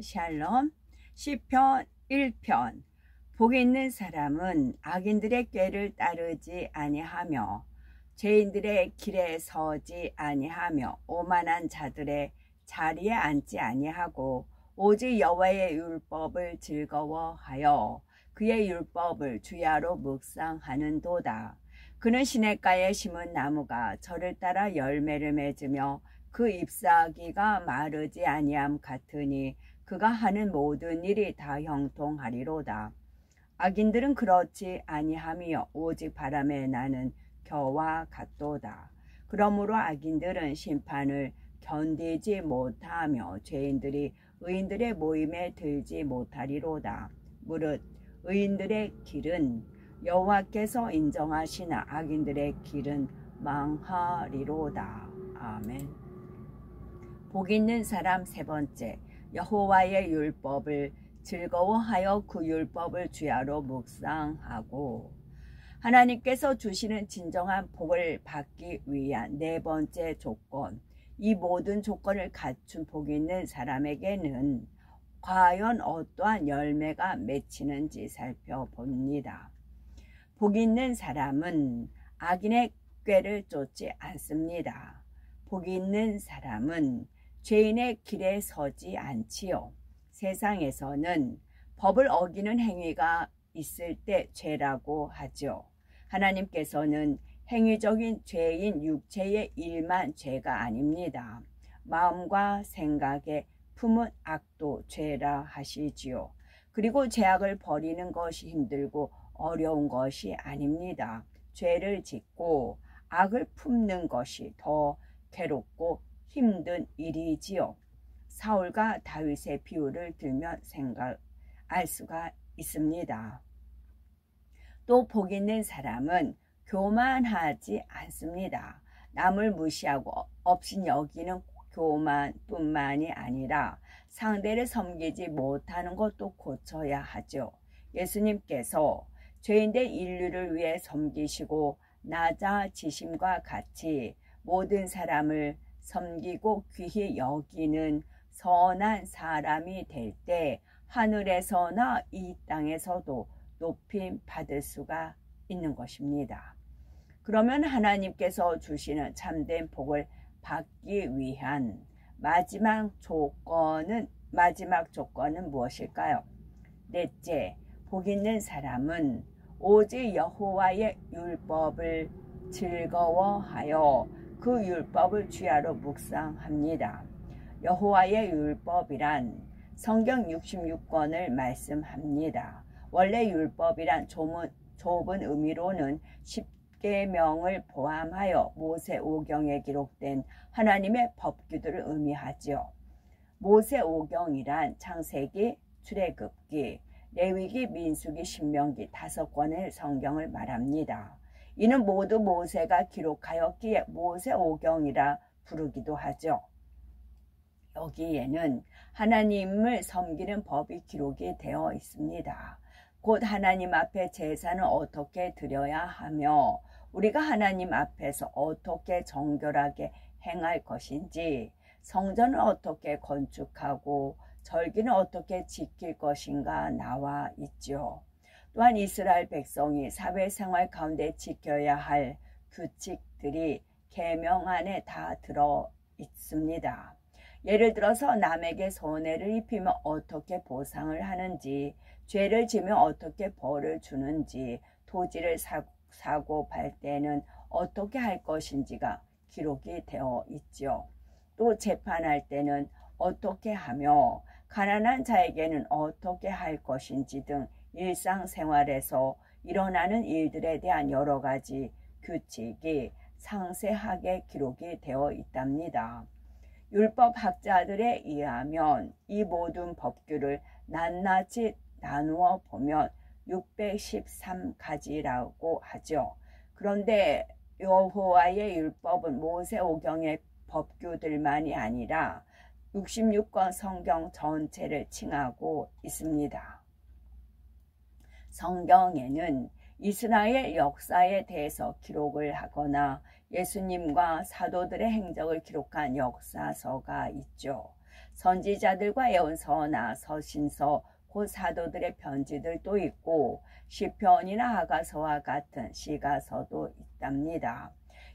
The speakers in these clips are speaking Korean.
샬롬. 시편 1편. 복 있는 사람은 악인들의 꾀를 따르지 아니하며 죄인들의 길에 서지 아니하며 오만한 자들의 자리에 앉지 아니하고 오직 여호와의 율법을 즐거워하여 그의 율법을 주야로 묵상하는도다. 그는 시냇가에 심은 나무가 저를 따라 열매를 맺으며 그 잎사귀가 마르지 아니함 같으니 그가 하는 모든 일이 다 형통하리로다. 악인들은 그렇지 아니하며 오직 바람에 나는 겨와 같도다. 그러므로 악인들은 심판을 견디지 못하며 죄인들이 의인들의 모임에 들지 못하리로다. 무릇 의인들의 길은 여호와께서 인정하시나 악인들의 길은 망하리로다. 아멘. 복 있는 사람 세 번째. 여호와의 율법을 즐거워하여 그 율법을 주야로 묵상하고. 하나님께서 주시는 진정한 복을 받기 위한 네 번째 조건, 이 모든 조건을 갖춘 복 있는 사람에게는 과연 어떠한 열매가 맺히는지 살펴봅니다. 복 있는 사람은 악인의 꾀를 쫓지 않습니다. 복 있는 사람은 죄인의 길에 서지 않지요. 세상에서는 법을 어기는 행위가 있을 때 죄라고 하죠. 하나님께서는 행위적인 죄인 육체의 일만 죄가 아닙니다. 마음과 생각에 품은 악도 죄라 하시지요. 그리고 죄악을 버리는 것이 힘들고 어려운 것이 아닙니다. 죄를 짓고 악을 품는 것이 더 괴롭고 힘든 일이지요. 사울과 다윗의 비유를 들면 알 수가 있습니다. 또 복 있는 사람은 교만하지 않습니다. 남을 무시하고 없인 여기는 교만뿐만이 아니라 상대를 섬기지 못하는 것도 고쳐야 하죠. 예수님께서 죄인된 인류를 위해 섬기시고 낮아지심과 같이 모든 사람을 섬기고 귀히 여기는 선한 사람이 될 때 하늘에서나 이 땅에서도 높임 받을 수가 있는 것입니다. 그러면 하나님께서 주시는 참된 복을 받기 위한 마지막 조건은 무엇일까요? 넷째, 복 있는 사람은 오직 여호와의 율법을 즐거워하여 그 율법을 주야로 묵상합니다. 여호와의 율법이란 성경 66권을 말씀합니다. 원래 율법이란 좁은 의미로는 10계명을 포함하여 모세 오경에 기록된 하나님의 법규들을 의미하죠. 모세 오경이란 창세기, 출애굽기, 레위기, 민수기, 신명기 5권의 성경을 말합니다. 이는 모두 모세가 기록하였기에 모세 오경이라 부르기도 하죠. 여기에는 하나님을 섬기는 법이 기록이 되어 있습니다. 곧 하나님 앞에 제사는 어떻게 드려야 하며 우리가 하나님 앞에서 어떻게 정결하게 행할 것인지, 성전을 어떻게 건축하고 절기는 어떻게 지킬 것인가 나와 있죠. 또한 이스라엘 백성이 사회생활 가운데 지켜야 할 규칙들이 계명 안에 다 들어 있습니다. 예를 들어서 남에게 손해를 입히면 어떻게 보상을 하는지, 죄를 지면 어떻게 벌을 주는지, 토지를 사고 팔 때는 어떻게 할 것인지가 기록이 되어 있죠. 또 재판할 때는 어떻게 하며 가난한 자에게는 어떻게 할 것인지 등 일상생활에서 일어나는 일들에 대한 여러 가지 규칙이 상세하게 기록이 되어 있답니다. 율법학자들에 의하면 이 모든 법규를 낱낱이 나누어 보면 613가지라고 하죠. 그런데 여호와의 율법은 모세 오경의 법규들만이 아니라 66권 성경 전체를 칭하고 있습니다. 성경에는 이스라엘 역사에 대해서 기록을 하거나 예수님과 사도들의 행적을 기록한 역사서가 있죠. 선지자들과 예언서나 서신서 곧 사도들의 편지들도 있고 시편이나 하가서와 같은 시가서도 있답니다.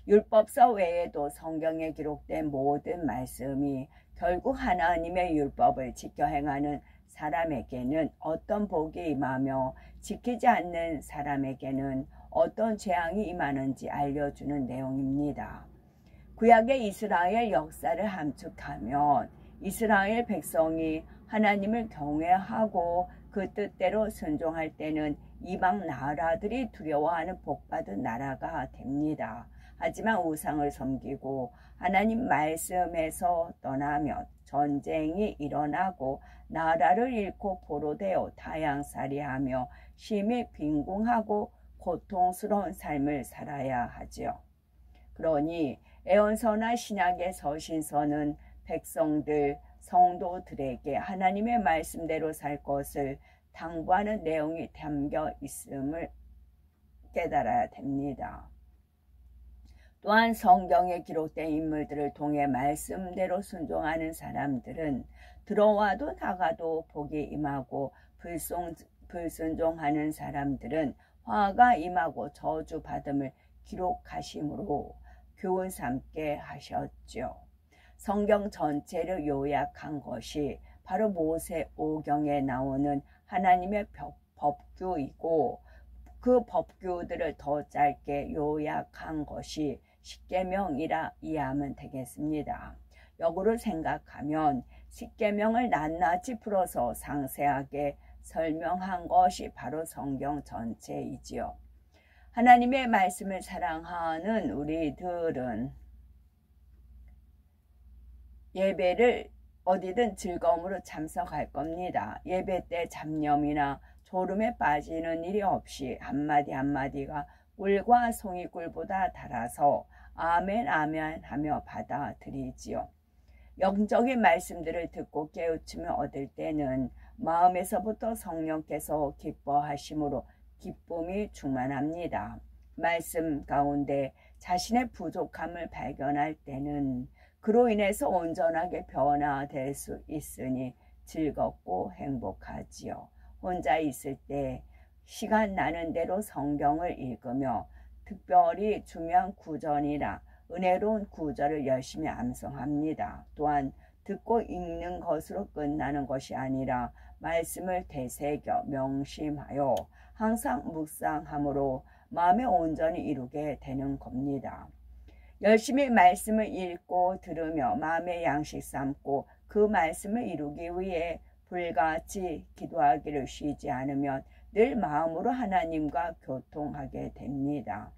율법서 외에도 성경에 기록된 모든 말씀이 결국 하나님의 율법을 지켜 행하는 사람에게는 어떤 복이 임하며 지키지 않는 사람에게는 어떤 재앙이 임하는지 알려주는 내용입니다. 구약의 이스라엘 역사를 함축하면 이스라엘 백성이 하나님을 경외하고 그 뜻대로 순종할 때는 이방 나라들이 두려워하는 복받은 나라가 됩니다. 하지만 우상을 섬기고 하나님 말씀에서 떠나면 전쟁이 일어나고 나라를 잃고 포로되어 타향살이하며 심히 빈궁하고 고통스러운 삶을 살아야 하지요. 그러니 예언서나 신약의 서신서는 백성들, 성도들에게 하나님의 말씀대로 살 것을 당부하는 내용이 담겨 있음을 깨달아야 됩니다. 또한 성경에 기록된 인물들을 통해 말씀대로 순종하는 사람들은 들어와도 나가도 복이 임하고 불순종하는 사람들은 화가 임하고 저주받음을 기록하심으로 교훈 삼게 하셨죠. 성경 전체를 요약한 것이 바로 모세오경에 나오는 하나님의 법규이고 그 법규들을 더 짧게 요약한 것이 십계명이라 이해하면 되겠습니다. 역으로 생각하면 십계명을 낱낱이 풀어서 상세하게 설명한 것이 바로 성경 전체이지요. 하나님의 말씀을 사랑하는 우리들은 예배를 어디든 즐거움으로 참석할 겁니다. 예배 때 잡념이나 졸음에 빠지는 일이 없이 한마디 한마디가 꿀과 송이꿀보다 달아서 아멘 아멘 하며 받아들이지요. 영적인 말씀들을 듣고 깨우침을 얻을 때는 마음에서부터 성령께서 기뻐하심으로 기쁨이 충만합니다. 말씀 가운데 자신의 부족함을 발견할 때는 그로 인해서 온전하게 변화될 수 있으니 즐겁고 행복하지요. 혼자 있을 때 시간 나는 대로 성경을 읽으며 특별히 중요한 구절이나 은혜로운 구절을 열심히 암송합니다. 또한 듣고 읽는 것으로 끝나는 것이 아니라 말씀을 되새겨 명심하여 항상 묵상함으로 마음에 온전히 이루게 되는 겁니다. 열심히 말씀을 읽고 들으며 마음의 양식 삼고 그 말씀을 이루기 위해 불같이 기도하기를 쉬지 않으면 늘 마음으로 하나님과 교통하게 됩니다.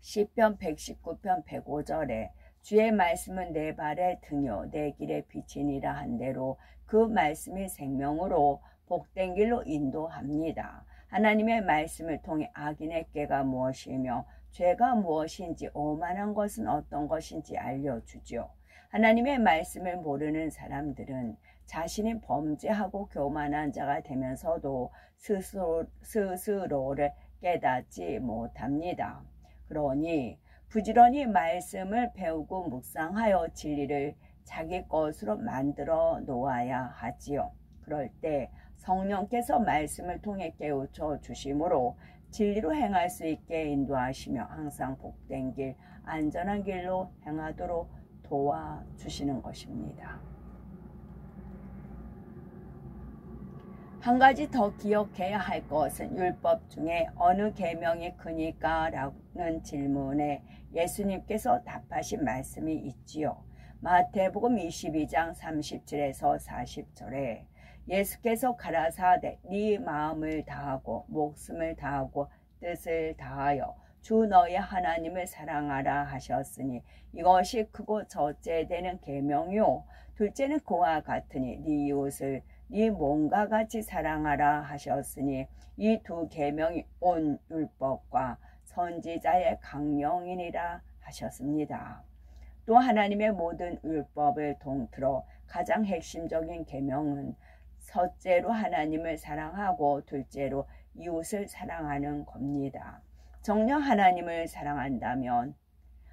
시편 119편 105절에 주의 말씀은 내 발의 등이요 내 길의 빛이니라 한 대로 그 말씀이 생명으로 복된 길로 인도합니다. 하나님의 말씀을 통해 악인의 꾀가 무엇이며 죄가 무엇인지 오만한 것은 어떤 것인지 알려주죠. 하나님의 말씀을 모르는 사람들은 자신이 범죄하고 교만한 자가 되면서도 스스로를 깨닫지 못합니다. 그러니 부지런히 말씀을 배우고 묵상하여 진리를 자기 것으로 만들어 놓아야 하지요. 그럴 때 성령께서 말씀을 통해 깨우쳐 주심으로 진리로 행할 수 있게 인도하시며 항상 복된 길, 안전한 길로 행하도록 도와주시는 것입니다. 한 가지 더 기억해야 할 것은 율법 중에 어느 계명이 크니까? 라는 질문에 예수님께서 답하신 말씀이 있지요. 마태복음 22장 37에서 40절에 예수께서 가라사대 네 마음을 다하고 목숨을 다하고 뜻을 다하여 주 너의 하나님을 사랑하라 하셨으니 이것이 크고 첫째 되는 계명이요 둘째는 그와 같으니 네 이웃을 네 몸과 같이 사랑하라 하셨으니 이 두 계명이 온 율법과 선지자의 강령이니라 하셨습니다. 또 하나님의 모든 율법을 통틀어 가장 핵심적인 계명은 첫째로 하나님을 사랑하고 둘째로 이웃을 사랑하는 겁니다. 정녕 하나님을 사랑한다면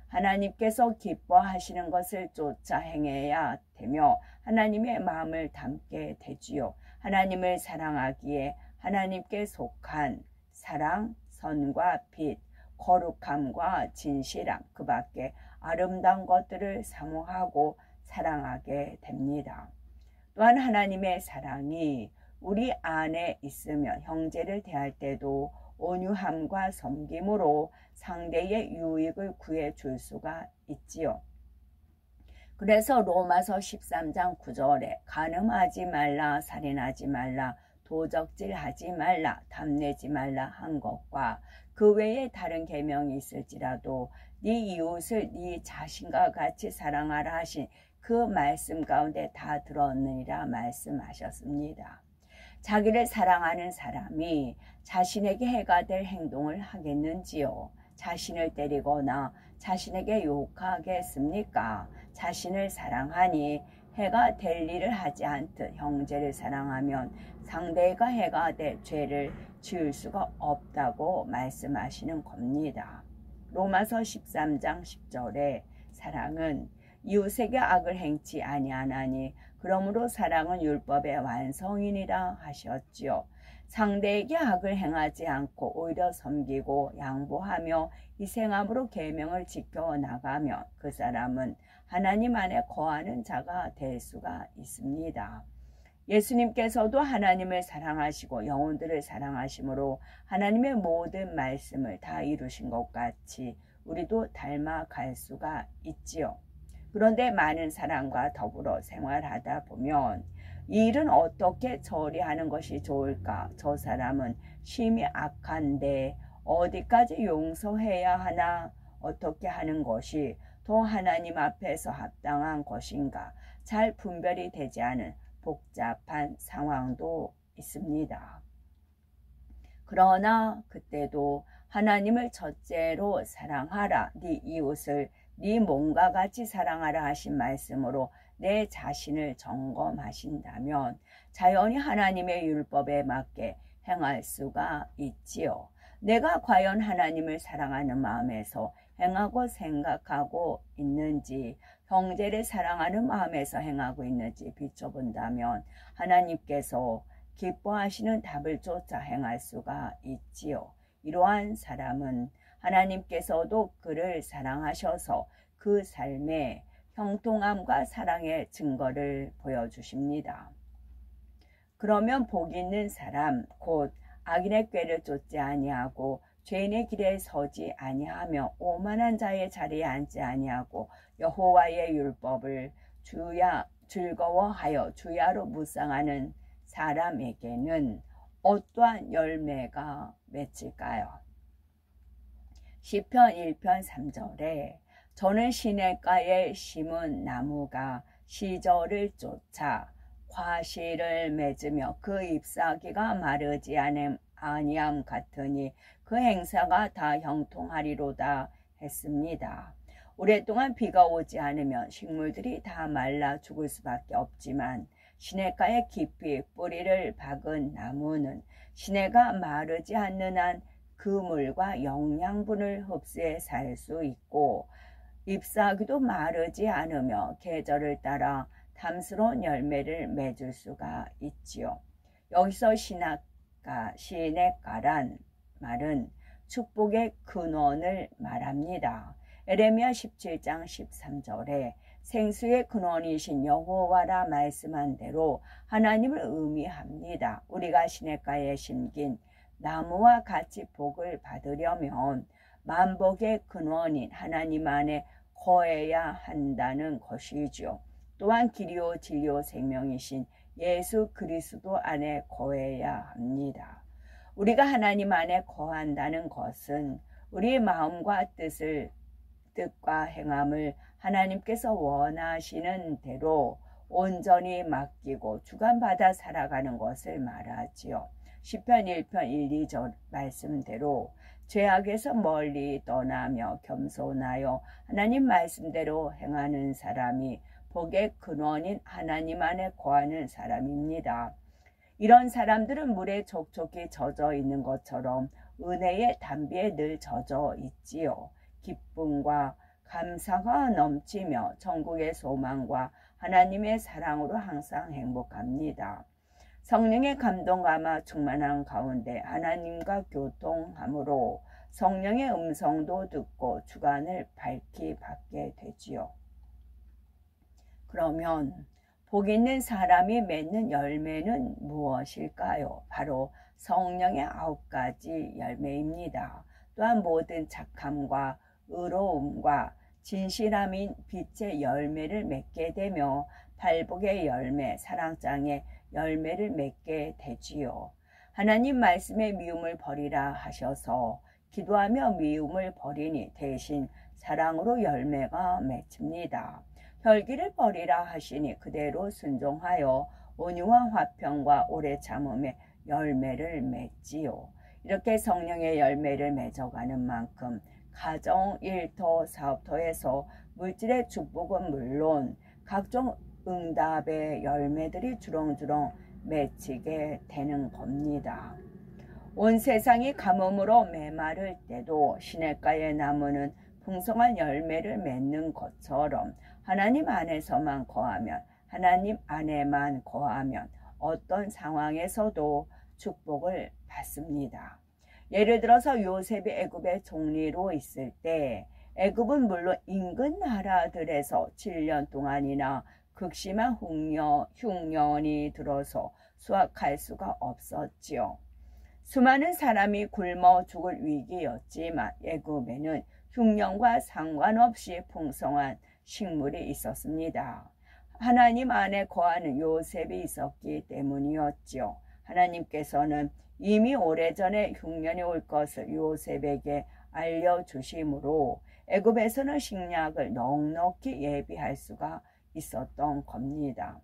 하나님께서 기뻐하시는 것을 쫓아 행해야 되며 하나님의 마음을 담게 되지요. 하나님을 사랑하기에 하나님께 속한 사랑, 선과 빛, 거룩함과 진실함, 그 밖에 아름다운 것들을 사모하고 사랑하게 됩니다. 또한 하나님의 사랑이 우리 안에 있으면 형제를 대할 때도 온유함과 섬김으로 상대의 유익을 구해줄 수가 있지요. 그래서 로마서 13장 9절에 간음하지 말라, 살인하지 말라, 도적질하지 말라, 탐내지 말라 한 것과 그 외에 다른 계명이 있을지라도 네 이웃을 네 자신과 같이 사랑하라 하신 그 말씀 가운데 다 들었느니라 말씀하셨습니다. 자기를 사랑하는 사람이 자신에게 해가 될 행동을 하겠는지요? 자신을 때리거나 자신에게 욕하겠습니까? 자신을 사랑하니 해가 될 일을 하지 않듯 형제를 사랑하면 상대가 해가 될 죄를 지을 수가 없다고 말씀하시는 겁니다. 로마서 13장 10절에 사랑은 이웃에게 악을 행치 아니하나니 그러므로 사랑은 율법의 완성이니라 하셨지요. 상대에게 악을 행하지 않고 오히려 섬기고 양보하며 희생함으로 계명을 지켜나가면 그 사람은 하나님 안에 거하는 자가 될 수가 있습니다. 예수님께서도 하나님을 사랑하시고 영혼들을 사랑하심으로 하나님의 모든 말씀을 다 이루신 것 같이 우리도 닮아갈 수가 있지요. 그런데 많은 사람과 더불어 생활하다 보면 이 일은 어떻게 처리하는 것이 좋을까? 저 사람은 심히 악한데 어디까지 용서해야 하나? 어떻게 하는 것이 더 하나님 앞에서 합당한 것인가? 잘 분별이 되지 않은 복잡한 상황도 있습니다. 그러나 그때도 하나님을 첫째로 사랑하라, 네 이웃을 네 몸과 같이 사랑하라 하신 말씀으로 내 자신을 점검하신다면 자연히 하나님의 율법에 맞게 행할 수가 있지요. 내가 과연 하나님을 사랑하는 마음에서 행하고 생각하고 있는지, 형제를 사랑하는 마음에서 행하고 있는지 비춰본다면 하나님께서 기뻐하시는 답을 쫓아 행할 수가 있지요. 이러한 사람은 하나님께서도 그를 사랑하셔서 그 삶에 형통함과 사랑의 증거를 보여주십니다. 그러면 복 있는 사람, 곧 악인의 꾀를 쫓지 아니하고 죄인의 길에 서지 아니하며 오만한 자의 자리에 앉지 아니하고 여호와의 율법을 즐거워하여 주야로 묵상하는 사람에게는 어떠한 열매가 맺힐까요? 시편 1편 3절에 저는 시냇가에 심은 나무가 시절을 쫓아 과실을 맺으며 그 잎사귀가 마르지 아니함 같으니 그 행사가 다 형통하리로다 했습니다. 오랫동안 비가 오지 않으면 식물들이 다 말라 죽을 수밖에 없지만 시냇가에 깊이 뿌리를 박은 나무는 시내가 마르지 않는 한 그 물과 영양분을 흡수해 살 수 있고 잎사귀도 마르지 않으며 계절을 따라 탐스러운 열매를 맺을 수가 있지요. 여기서 시냇가란 말은 축복의 근원을 말합니다. 에레미야 17장 13절에 생수의 근원이신 여호와라 말씀한 대로 하나님을 의미합니다. 우리가 시냇가에 심긴 나무와 같이 복을 받으려면 만복의 근원인 하나님 안에 거해야 한다는 것이죠. 또한 길이요 진리요 생명이신 예수 그리스도 안에 거해야 합니다. 우리가 하나님 안에 거한다는 것은 우리의 마음과 뜻과 행함을 하나님께서 원하시는 대로 온전히 맡기고 주관받아 살아가는 것을 말하지요. 시편 1편 1, 2절 말씀대로 죄악에서 멀리 떠나며 겸손하여 하나님 말씀대로 행하는 사람이 복의 근원인 하나님 안에 거하는 사람입니다. 이런 사람들은 물에 촉촉히 젖어 있는 것처럼 은혜의 담비에 늘 젖어 있지요. 기쁨과 감사가 넘치며 천국의 소망과 하나님의 사랑으로 항상 행복합니다. 성령의 감동감화 충만한 가운데 하나님과 교통함으로 성령의 음성도 듣고 주관을 밝히 받게 되지요. 그러면 복 있는 사람이 맺는 열매는 무엇일까요? 바로 성령의 9가지 열매입니다. 또한 모든 착함과 의로움과 진실함인 빛의 열매를 맺게 되며 팔복의 열매, 사랑장의 열매를 맺게 되지요. 하나님 말씀의 미움을 버리라 하셔서 기도하며 미움을 버리니 대신 사랑으로 열매가 맺힙니다. 혈기를 버리라 하시니 그대로 순종하여 온유와 화평과 오래 참음의 열매를 맺지요. 이렇게 성령의 열매를 맺어가는 만큼 가정, 일터, 사업터에서 물질의 축복은 물론 각종 응답의 열매들이 주렁주렁 맺히게 되는 겁니다. 온 세상이 가뭄으로 메마를 때도 시냇가의 나무는 풍성한 열매를 맺는 것처럼 하나님 안에서만 거하면, 하나님 안에만 거하면 어떤 상황에서도 축복을 받습니다. 예를 들어서 요셉이 애굽의 총리로 있을 때 애굽은 물론 인근 나라들에서 7년 동안이나 극심한 흉년이 들어서 수확할 수가 없었지요. 수많은 사람이 굶어 죽을 위기였지만 애굽에는 흉년과 상관없이 풍성한 식물이 있었습니다. 하나님 안에 거하는 요셉이 있었기 때문이었지요. 하나님께서는 이미 오래전에 흉년이 올 것을 요셉에게 알려주심으로 애굽에서는 식량을 넉넉히 예비할 수가 있었던 겁니다.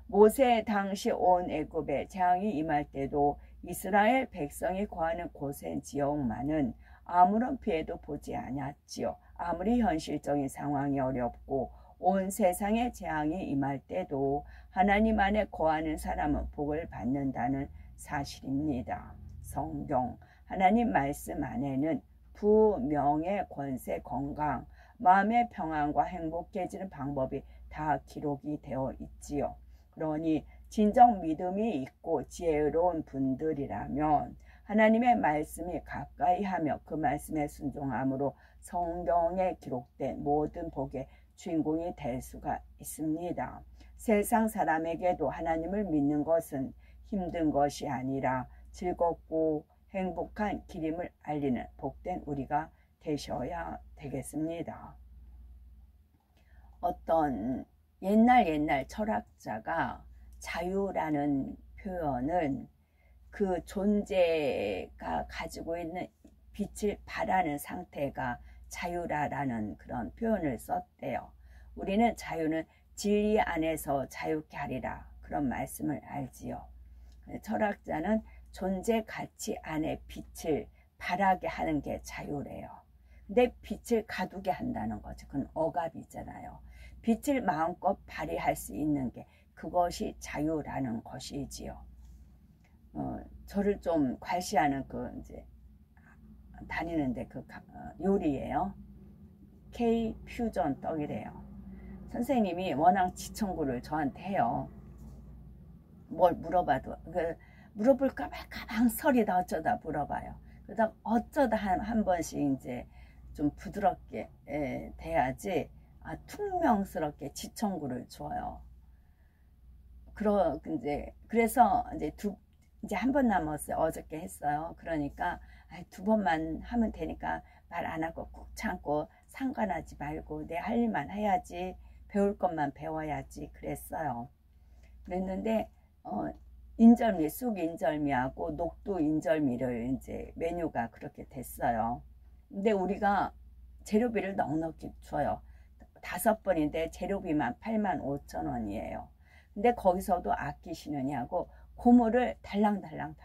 모세 당시 온 애굽에 재앙이 임할 때도 이스라엘 백성이 거하는 고센 지역만은 아무런 피해도 보지 않았지요. 아무리 현실적인 상황이 어렵고 온 세상에 재앙이 임할 때도 하나님 안에 거하는 사람은 복을 받는다는 사실입니다. 성경, 하나님 말씀 안에는 부명예, 권세, 건강, 마음의 평안과 행복해지는 방법이 다 기록이 되어 있지요. 그러니 진정 믿음이 있고 지혜로운 분들이라면 하나님의 말씀이 가까이 하며 그 말씀에 순종함으로 성경에 기록된 모든 복의 주인공이 될 수가 있습니다. 세상 사람에게도 하나님을 믿는 것은 힘든 것이 아니라 즐겁고 행복한 길임을 알리는 복된 우리가 되셔야 되겠습니다. 어떤 옛날 철학자가 자유라는 표현은 그 존재가 가지고 있는 빛을 발하는 상태가 자유라는 그런 표현을 썼대요. 우리는 자유는 진리 안에서 자유케 하리라 그런 말씀을 알지요. 철학자는 존재 가치 안에 빛을 발하게 하는 게 자유래요. 근데 빛을 가두게 한다는 거죠. 그건 억압이잖아요. 빛을 마음껏 발휘할 수 있는 게 그것이 자유라는 것이지요. 저를 좀 과시하는 이제 다니는데 요리예요. K 퓨전 떡이래요. 선생님이 워낙 지청구를 저한테 해요. 뭘 물어봐도 물어볼까 말까 망설이다 어쩌다 물어봐요. 그러다 어쩌다 한 번씩 이제 좀 부드럽게 돼야지 퉁명스럽게 지청구를 줘요. 그래서 이제 한 번 남았어요. 어저께 했어요. 그러니까 2번만 하면 되니까 말 안 하고 꾹 참고 상관하지 말고 내 할 일만 해야지, 배울 것만 배워야지 그랬어요. 그랬는데 인절미, 쑥 인절미하고 녹두 인절미를 이제 메뉴가 그렇게 됐어요. 근데 우리가 재료비를 넉넉히 줘요. 5번인데 재료비만 85,000원이에요. 근데 거기서도 아끼시느냐고 고무를 달랑달랑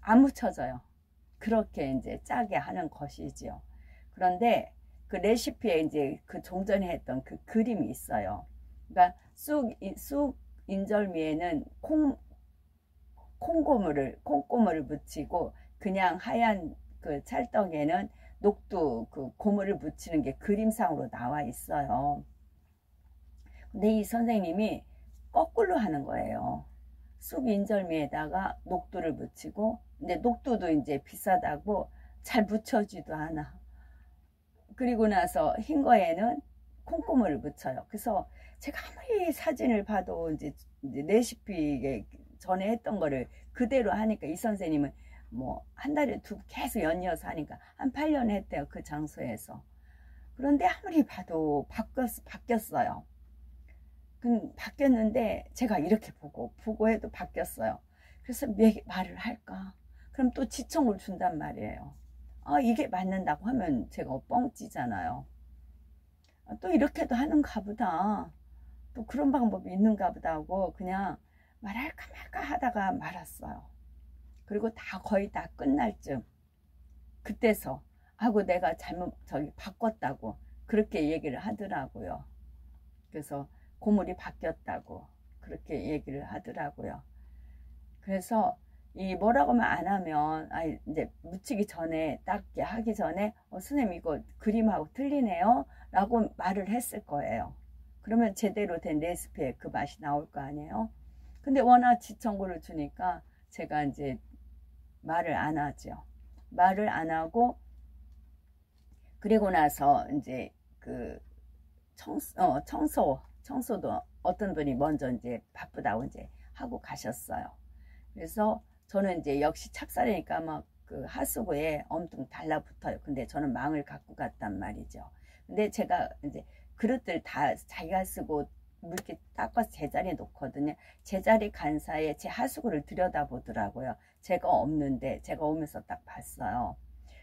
안 묻혀져요. 그렇게 이제 짜게 하는 것이지요. 그런데 그 레시피에 이제 그 종전에 했던 그 그림이 있어요. 그러니까 쑥 인절미에는 콩고물을 묻히고 그냥 하얀 그 찰떡에는 녹두 그 고물을 묻히는 게 그림상으로 나와 있어요. 근데 이 선생님이 거꾸로 하는 거예요. 쑥 인절미에다가 녹두를 묻히고, 근데 녹두도 이제 비싸다고 잘 묻혀지도 않아. 그리고 나서 흰 거에는 콩고물을 묻혀요. 그래서 제가 아무리 사진을 봐도 이제 레시피 전에 했던 거를 그대로 하니까 이 선생님은 뭐 한 달에 계속 연이어서 하니까 한 8년 했대요. 그 장소에서. 그런데 아무리 봐도 바뀌었어요. 바뀌었는데 제가 이렇게 보고 해도 바뀌었어요. 그래서 말을 할까? 그럼 또 지청을 준단 말이에요. 이게 맞는다고 하면 제가 뻥찌잖아요. 또 이렇게도 하는가 보다. 또 그런 방법이 있는가 보다 하고 그냥 말할까 말까 하다가 말았어요. 그리고 거의 다 끝날 쯤 그때서 하고 내가 잘못 바꿨다고 그렇게 얘기를 하더라고요. 그래서 고물이 바뀌었다고 그렇게 얘기를 하더라고요. 그래서 이 뭐라고 안 하면 이제 묻히기 전에 딱 하기 전에 선생님 이거 그림하고 틀리네요 라고 말을 했을 거예요. 그러면 제대로 된 레시피에 그 맛이 나올 거 아니에요. 근데 워낙 지청구를 주니까 제가 이제 말을 안 하죠. 말을 안 하고 그리고 나서 이제 그 청소도 어떤 분이 먼저 이제 바쁘다고 이제 하고 가셨어요. 그래서 저는 이제 역시 찹쌀이니까 막 그 하수구에 엄청 달라붙어요. 근데 저는 망을 갖고 갔단 말이죠. 근데 제가 이제 그릇들 다 자기가 쓰고 물기 닦아서 제자리에 놓거든요. 제자리 간 사이에 제 하수구를 들여다보더라고요. 제가 없는데 제가 오면서 딱 봤어요.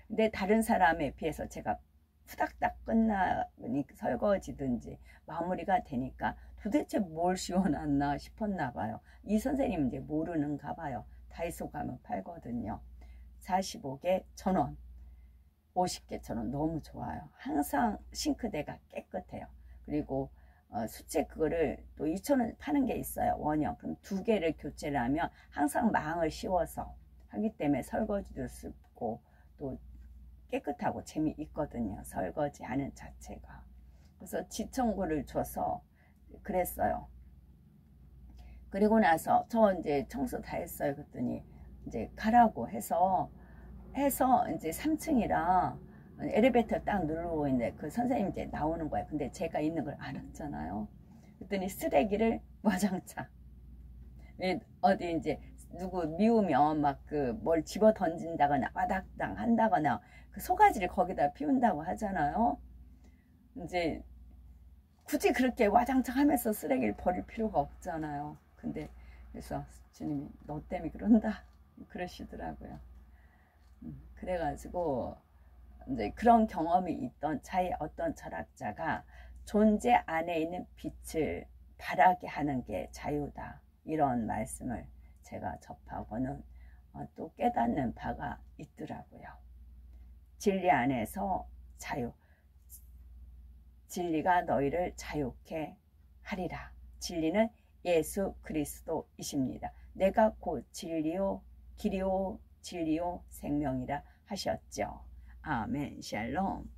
근데 다른 사람에 비해서 제가 후닥닥 끝나니 설거지든지 마무리가 되니까 도대체 뭘 씌워놨나 싶었나 봐요. 이 선생님은 이제 모르는가 봐요. 다이소 가면 팔거든요. 45개 1,000원, 50개 1,000원 너무 좋아요. 항상 싱크대가 깨끗해요. 그리고 수채 그거를 또 2,000원 파는 게 있어요. 원형. 그럼 2개를 교체를 하면 항상 망을 씌워서 하기 때문에 설거지도 쉽고 또 깨끗하고 재미있거든요. 설거지 하는 자체가. 그래서 지청구를 줘서 그랬어요. 그리고 나서 저 이제 청소 다 했어요. 그랬더니 이제 가라고 해서 이제 3층이라 엘리베이터 딱 누르고 있는데 그 선생님 이제 나오는 거예요. 근데 제가 있는 걸 알았잖아요. 그랬더니 쓰레기를 와장창 어디 이제 누구 미우면 막 그 뭘 집어 던진다거나 와닥당 한다거나 그 소가지를 거기다 피운다고 하잖아요. 이제 굳이 그렇게 와장창 하면서 쓰레기를 버릴 필요가 없잖아요. 근데 그래서 주님이 너 때문에 그런다 그러시더라고요. 그래가지고 이제 그런 경험이 있던 어떤 철학자가 존재 안에 있는 빛을 바라게 하는 게 자유다 이런 말씀을 제가 접하고는 또 깨닫는 바가 있더라고요. 진리 안에서 자유, 진리가 너희를 자유케 하리라. 진리는 예수 그리스도이십니다. 내가 곧 진리요 길이요 진리요 생명이라 하셨죠. 아멘. 샬롬.